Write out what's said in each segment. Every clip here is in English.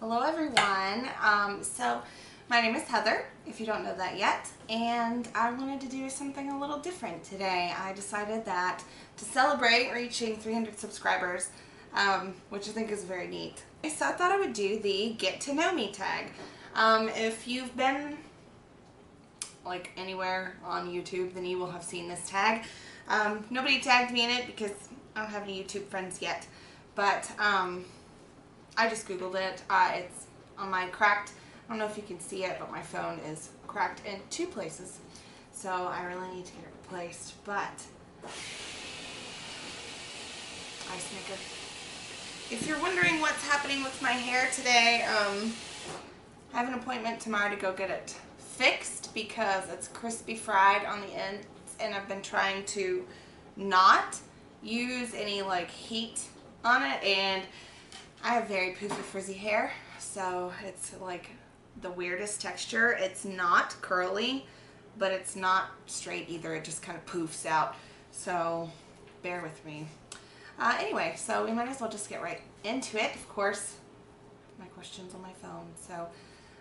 Hello everyone. So my name is Heather, if you don't know that yet, and I wanted to do something a little different today. I decided that to celebrate reaching 300 subscribers, which I think is very neat. So I thought I would do the Get to Know Me tag. If you've been like anywhere on YouTube, then you will have seen this tag. Nobody tagged me in it because I don't have any YouTube friends yet, but I just Googled it. It's on my cracked, I don't know if you can see it, but my phone is cracked in two places. So I really need to get it replaced, but ice maker. If you're wondering what's happening with my hair today, I have an appointment tomorrow to go get it fixed because it's crispy fried on the ends, and I've been trying to not use any like heat on it, and I have very poofy frizzy hair, so it's like the weirdest texture. It's not curly, but it's not straight either. It just kind of poofs out, so bear with me. Anyway, so we might as well just get right into it. Of course, my question's on my phone, so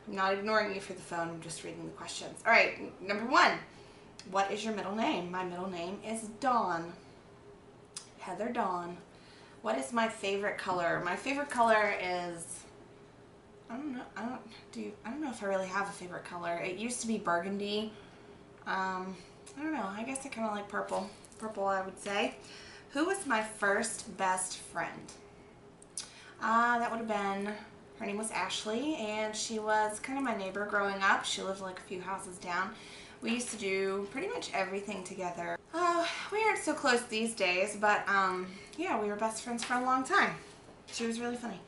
I'm not ignoring you for the phone. I'm just reading the questions. All right, number one, what is your middle name? My middle name is Dawn. Heather Dawn. What is my favorite color? My favorite color is, I don't know. I don't know if I really have a favorite color. It used to be burgundy. I don't know. I guess I kind of like purple. Purple, I would say. Who was my first best friend? That would have been, her name was Ashley, and she was kind of my neighbor growing up. She lived like a few houses down. We used to do pretty much everything together. We aren't so close these days, but yeah, we were best friends for a long time. She was really funny.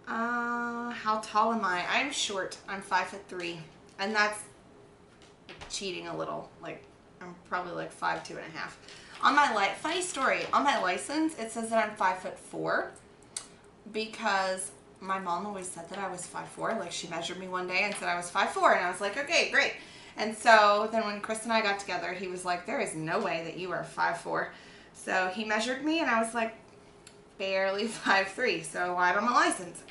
How tall am I? I'm short. I'm 5'3", and that's cheating a little. Like, I'm probably like 5'2.5". On my funny story, on my license it says that I'm 5'4", because my mom always said that I was 5'4". Like, she measured me one day and said I was 5'4", and I was like, okay, great. And so then when Chris and I got together, he was like, there is no way that you are 5'4". So he measured me, and I was like, barely 5'3", so I lied on my license.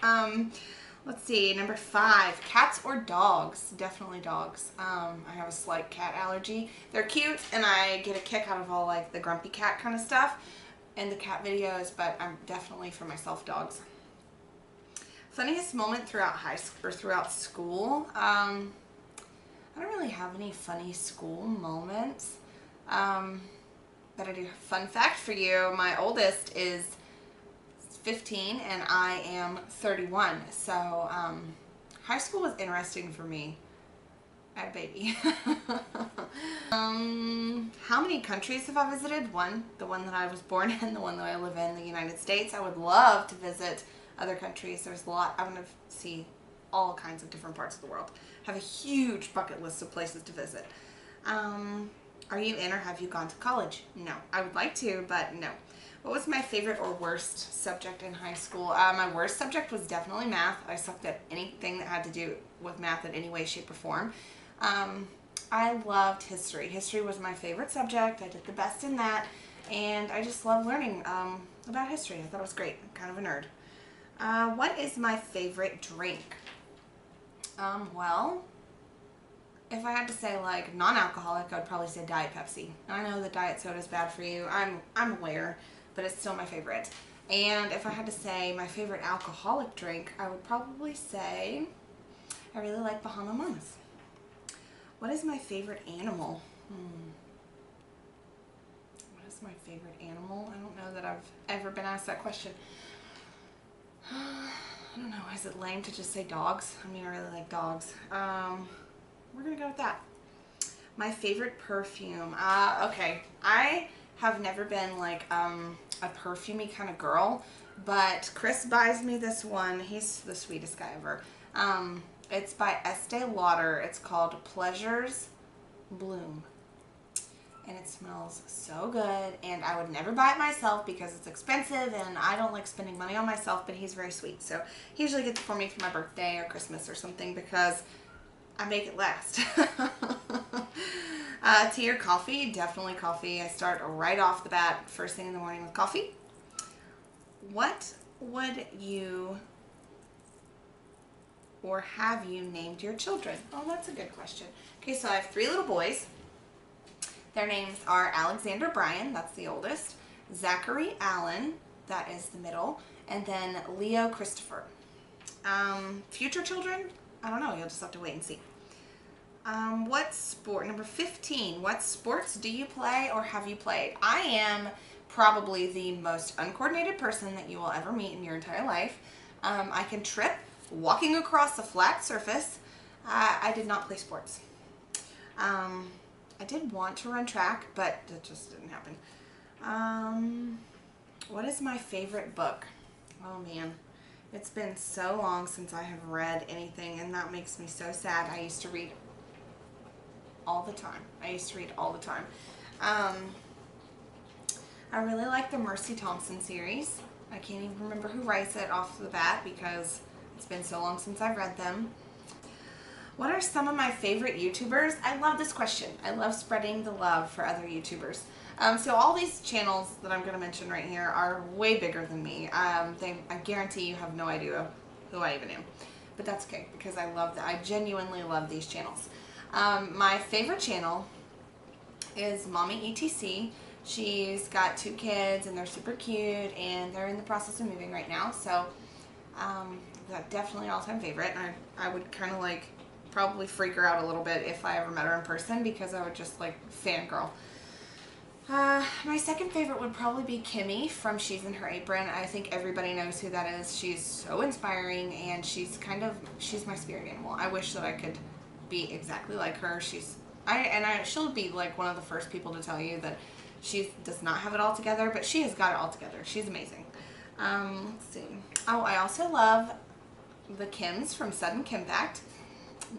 Let's see, number 5, cats or dogs? Definitely dogs. I have a slight cat allergy. They're cute, and I get a kick out of all like the grumpy cat kind of stuff and the cat videos, but I'm definitely for myself dogs. Funniest moment throughout high school or throughout school? I don't really have any funny school moments, but I do. Fun fact for you, my oldest is 15 and I am 31, so high school was interesting for me. I had a baby. How many countries have I visited? One, the one that I was born in, the one that I live in, the United States. I would love to visit other countries. There's a lot. I want to see all kinds of different parts of the world. Have a huge bucket list of places to visit. Are you in or have you gone to college? No. I would like to, but no. What was my favorite or worst subject in high school? My worst subject was definitely math. I sucked at anything that had to do with math in any way, shape, or form. I loved history. History was my favorite subject. I did the best in that, and I just love learning about history. I thought it was great. I'm kind of a nerd. What is my favorite drink? Well, if I had to say like non-alcoholic, I would probably say Diet Pepsi. I know that diet soda is bad for you. I'm aware, but it's still my favorite. And if I had to say my favorite alcoholic drink, I would probably say I really like Bahama Mamas. What is my favorite animal? What is my favorite animal? I don't know that I've ever been asked that question. I don't know, is it lame to just say dogs? I mean, I really like dogs. We're gonna go with that. My favorite perfume. Okay, I have never been like a perfumey kind of girl, but Chris buys me this one. He's the sweetest guy ever. It's by Estee Lauder. It's called Pleasures Bloom. And it smells so good, and I would never buy it myself because it's expensive and I don't like spending money on myself, but he's very sweet, so he usually gets it for me for my birthday or Christmas or something because I make it last. Tea or coffee? Definitely coffee. I start right off the bat first thing in the morning with coffee. What would you or have you named your children? Oh, that's a good question. Okay, so I have 3 little boys. Their names are Alexander Brian, that's the oldest, Zachary Allen, that is the middle, and then Leo Christopher. Future children? I don't know, you'll just have to wait and see. What sport, number 15, what sports do you play or have you played? I am probably the most uncoordinated person that you will ever meet in your entire life. I can trip walking across a flat surface. I did not play sports. I did want to run track, but that just didn't happen. What is my favorite book? Oh man, it's been so long since I have read anything, and that makes me so sad. I used to read all the time. I really like the Mercy Thompson series. I can't even remember who writes it off the bat because it's been so long since I've read them. What are some of my favorite YouTubers? I love this question. I love spreading the love for other YouTubers. So all these channels that I'm going to mention right here are way bigger than me. I guarantee you have no idea who I even am. But that's okay because I genuinely love these channels. My favorite channel is Mommy ETC. She's got 2 kids and they're super cute and they're in the process of moving right now. So that's definitely all-time favorite. And I would kind of like probably freak her out a little bit if I ever met her in person because I would just like fangirl. My second favorite would probably be Kimmy from She's in Her Apron. I think everybody knows who that is. She's so inspiring and she's my spirit animal. I wish that I could be exactly like her. She'll be like one of the first people to tell you that she does not have it all together, but she has got it all together. She's amazing. Let's see. Oh, I also love the Kims from Sudden Kimpact.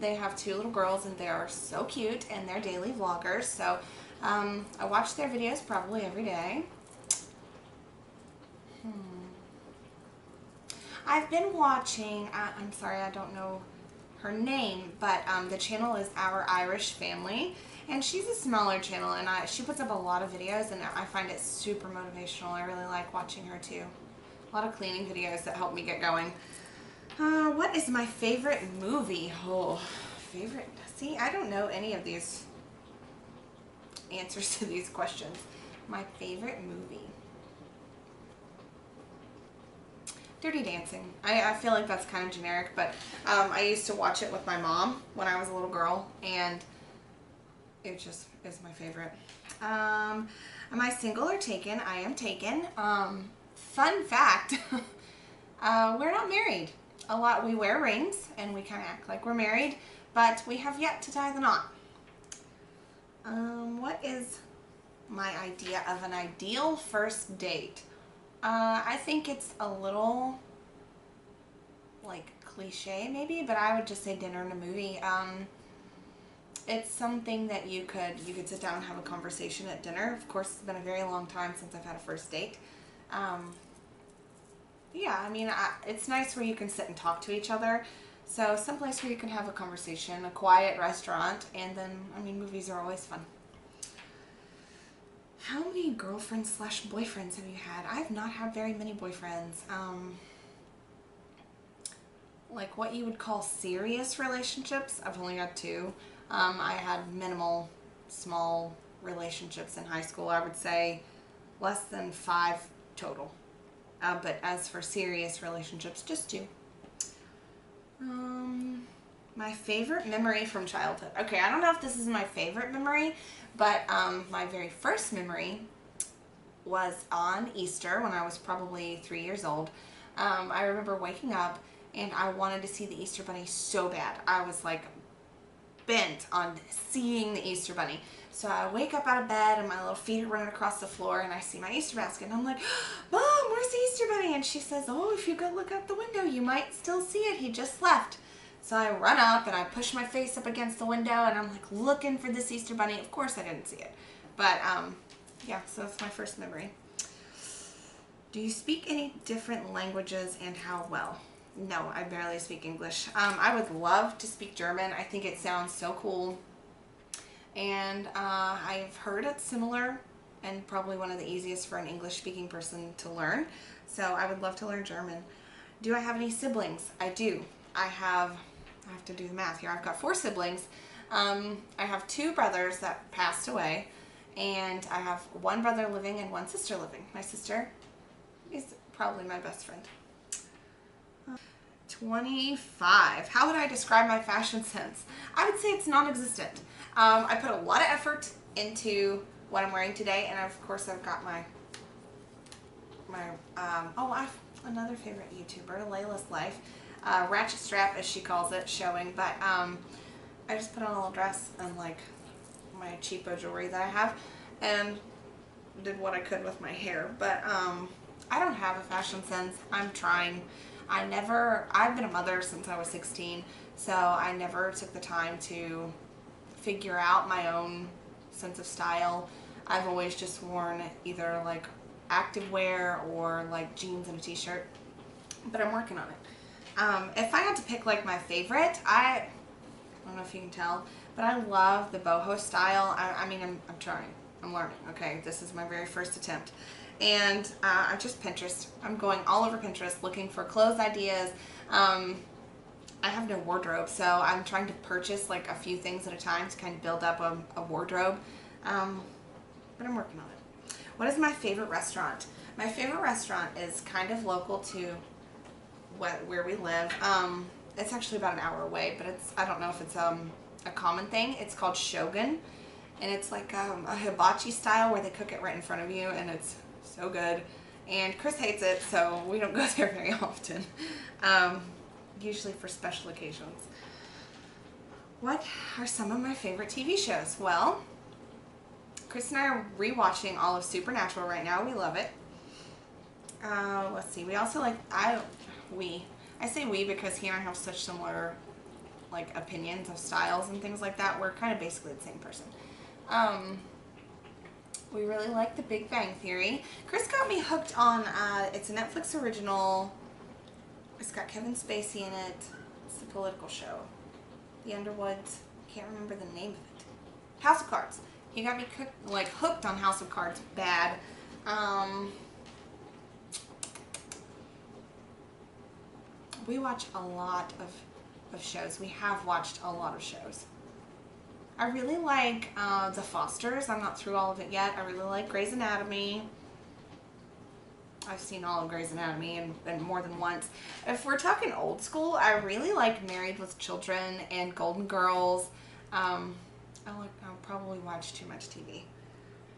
They have 2 little girls and they are so cute and they're daily vloggers. So I watch their videos probably every day. I've been watching, I'm sorry, I don't know her name, but the channel is Our Irish Family. And she's a smaller channel and she puts up a lot of videos and I find it super motivational. I really like watching her too. A lot of cleaning videos that help me get going. What is my favorite movie? Oh, favorite. See, I don't know any of these answers to these questions. My favorite movie. Dirty Dancing. I feel like that's kind of generic, but I used to watch it with my mom when I was a little girl, and it just is my favorite. Am I single or taken? I am taken. Fun fact, we're not married. We wear rings and we kind of act like we're married, but we have yet to tie the knot. What is my idea of an ideal first date? I think it's a little like cliche maybe, but I would just say dinner and a movie. It's something that you could sit down and have a conversation at dinner. Of course, it's been a very long time since I've had a first date. Yeah, I mean, it's nice where you can sit and talk to each other. So someplace where you can have a conversation, a quiet restaurant, and then, I mean, movies are always fun. How many girlfriends / boyfriends have you had? I have not had very many boyfriends. Like what you would call serious relationships, I've only had 2. I had minimal, small relationships in high school. I would say less than 5 total. But as for serious relationships, just 2. My favorite memory from childhood. Okay, I don't know if this is my favorite memory, but my very first memory was on Easter when I was probably 3 years old. I remember waking up and I wanted to see the Easter Bunny so bad. I was like bent on seeing the Easter Bunny. So I wake up out of bed and my little feet are running across the floor and I see my Easter basket and I'm like, Mom, where's the Easter Bunny? And she says, oh, if you go look out the window, you might still see it. He just left. So I run up and I push my face up against the window and I'm like looking for this Easter Bunny. Of course I didn't see it. But yeah, so that's my first memory. Do you speak any different languages and how well? No, I barely speak English. I would love to speak German. I think it sounds so cool. And I've heard it's similar and probably one of the easiest for an English-speaking person to learn. So I would love to learn German. Do I have any siblings? I do. I have I have to do the math here. I've got 4 siblings. I have 2 brothers that passed away, and I have 1 brother living and 1 sister living. My sister is probably my best friend. 25. How would I describe my fashion sense? I would say it's non-existent. I put a lot of effort into what I'm wearing today, and of course I've got my I've another favorite YouTuber, Layla's Life, ratchet strap as she calls it, showing, but I just put on a little dress and like my cheapo jewelry that I have and did what I could with my hair, but I don't have a fashion sense. I'm trying. I've been a mother since I was 16, so I never took the time to figure out my own sense of style. I've always just worn either like activewear or like jeans and a t-shirt, but I'm working on it. If I had to pick like my favorite, I don't know if you can tell, but I love the boho style. I mean, I'm trying. I'm learning. Okay, this is my very first attempt. And I just Pinterest. I'm going all over Pinterest looking for clothes ideas. I have no wardrobe, so I'm trying to purchase like a few things at a time to kind of build up a wardrobe. But I'm working on it. What is my favorite restaurant? My favorite restaurant is kind of local to where we live. It's actually about an hour away, but I don't know if it's a common thing. It's called Shogun, and it's like a hibachi style where they cook it right in front of you, and it's so good. And Chris hates it, so we don't go there very often. Usually for special occasions. What are some of my favorite TV shows? Well, Chris and I are rewatching all of Supernatural right now. We love it. Let's see. We also like, I say we because he and I have such similar like opinions of styles and things like that. We're kind of basically the same person. We really like The Big Bang Theory. Chris got me hooked on, it's a Netflix original. It's got Kevin Spacey in it. It's a political show. The Underwoods. Can't remember the name of it. House of Cards. He got me hooked on House of Cards bad. We watch a lot of shows. We have watched a lot of shows. I really like The Fosters. I'm not through all of it yet. I really like Grey's Anatomy. I've seen all of Grey's Anatomy and more than once. If we're talking old school, I really like Married with Children and Golden Girls. I'll probably watch too much TV.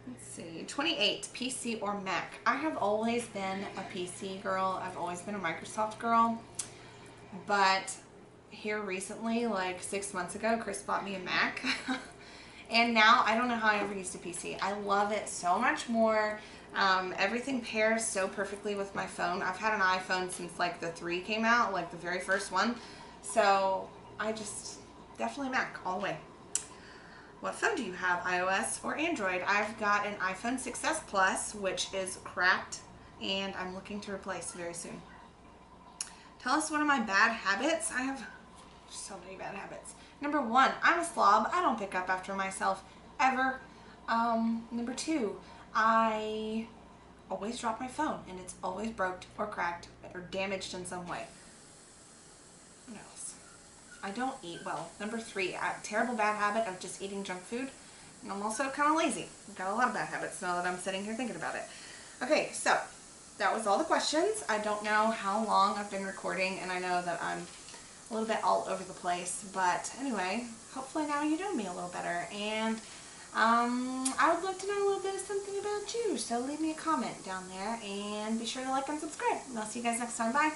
Let's see. 28. PC or Mac. I have always been a PC girl. I've always been a Microsoft girl. But here recently, like 6 months ago, Chris bought me a Mac. And now I don't know how I ever used a PC. I love it so much more. Everything pairs so perfectly with my phone. I've had an iPhone since like the 3 came out, like the very first one. So I just, definitely Mac all the way. What phone do you have, iOS or Android? I've got an iPhone 6s Plus, which is cracked, and I'm looking to replace very soon. Tell us one of my bad habits. I have so many bad habits. Number 1, I'm a slob. I don't pick up after myself ever. Number 2, I always drop my phone, and it's always broke or cracked or damaged in some way. What else? I don't eat well. Number 3, I have a terrible bad habit of just eating junk food. And I'm also kind of lazy. I've got a lot of bad habits now that I'm sitting here thinking about it. Okay, so that was all the questions. I don't know how long I've been recording, and I know that I'm a little bit all over the place. But anyway, hopefully now you know me a little better. And I would love to know a little bit of something about you. So leave me a comment down there, and be sure to like and subscribe. And I'll see you guys next time. Bye.